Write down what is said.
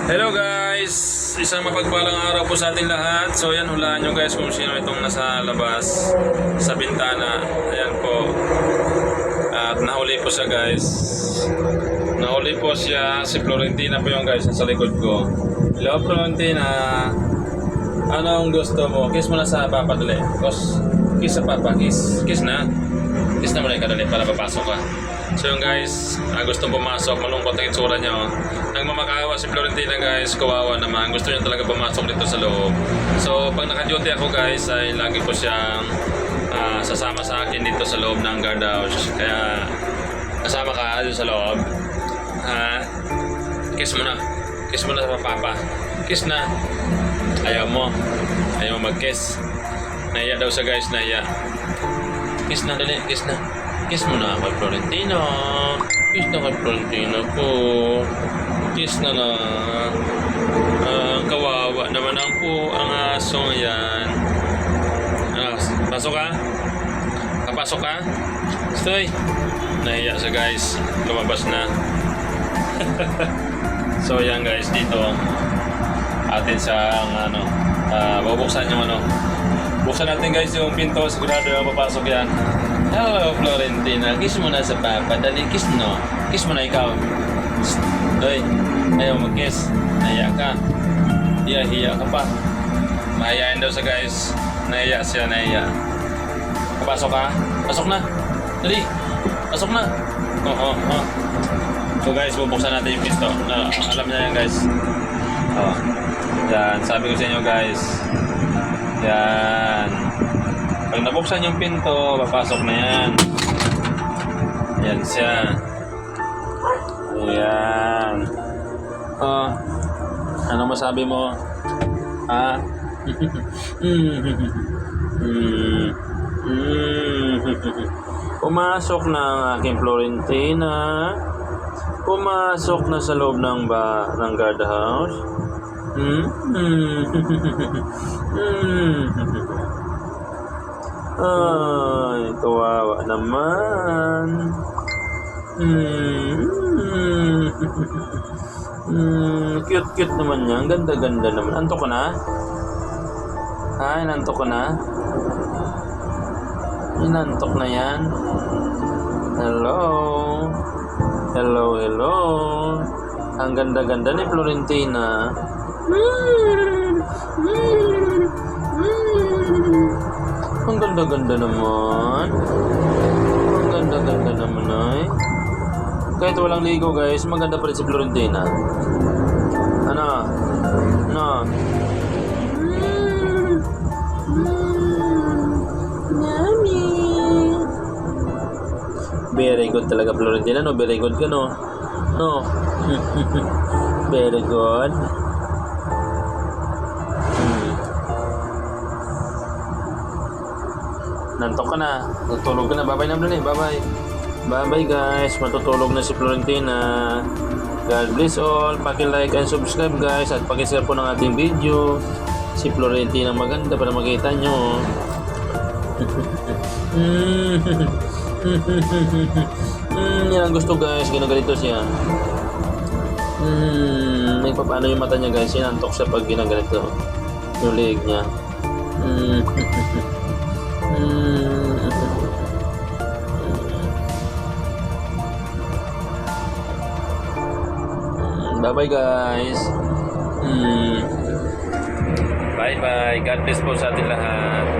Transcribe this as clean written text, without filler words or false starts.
Hello guys! Isang mapagpalang araw po sa ating lahat. So yan, hulaan nyo guys kung sino itong nasa labas sa bintana. Ayan po. At nahuli po siya guys. Nahuli po siya. Si Florentina po yung guys nasa likod ko. Hello Florentina. Anong gusto mo? Kiss mo na sa papa dali. Kiss sa papa. Kiss na. Kiss na mo na ikadali para papasok ka. So yung guys, gustong pumasok, malungkot ang itsura niya. Nagmamakawa si Florentina guys, kawawa naman. Gusto niya talaga pumasok dito sa loob. So pag naka-duty ako guys, ay lagi po siyang sasama sa akin dito sa loob ng guardhouse. Kaya kasama ka dito sa loob. Kiss mo na. Kiss mo na sa papa. Kiss na. Ayaw mo. Ayaw mo mag-kiss. Nahiya daw sa guys, nahiya. Kiss na, dali. Kiss na. Kiss mo na kay Florentina. Kiss na kay Florentina po. Kiss na lang. Kawawa naman ang po ang asong yan. Pasok ka? Kapasok ka? Stoy. Nahiya sa guys. Lumabas na. So yan guys, dito atin sa bubuksan yung buksan natin guys yung pinto. Sigurado na papasok yan. Hello Florentina, kiss mo na sa papa. Dali, kiss no. Kiss mo na ikaw. Doy, ayaw mag-kiss. Nahiya ka. Hiya ka pa. Mahiyain daw sa guys. Nahiya siya, nahiya. Papasok ka? Pasok na. Dali, pasok na. So guys, bubuksan natin yung pinto. Alam niya yan guys. Yan, sabi ko sa inyo guys. Yan. Pag nabuksan yung pinto, papasok na yan. Yan siya. Ayan. Ano masabi mo? Pumasok na ang aking Florentina. Pumasok na sa loob ng guardhouse. Ay, kawawa naman. Cute naman niya. Ganda-ganda naman. Antok ka na? Inantok ka na? Inantok na yan? Hello? Hello? Ang ganda-ganda ni Florentina. Ang ganda-ganda naman. Ang ganda-ganda naman ay. Kahit walang ligo guys, maganda pa rin si Florentina. Ano? Yummy. Very good talaga Florentina, no? Very good ka, no? No? Very good. Nantok ka na. Tutulog ka na. Bye-bye na muna eh. Bye-bye. Bye-bye guys. Matutulog na si Florentina. God bless all. Paki-like and subscribe guys. At paki-share po ng ating video. Si Florentina maganda para makita nyo. Yan ang gusto guys. Ginagalito siya. May paano yung mata niya guys. Sinantok siya pag ginagalito. Yung leg niya. Bye-bye guys. Bye-bye. God bless po sa ating lahat.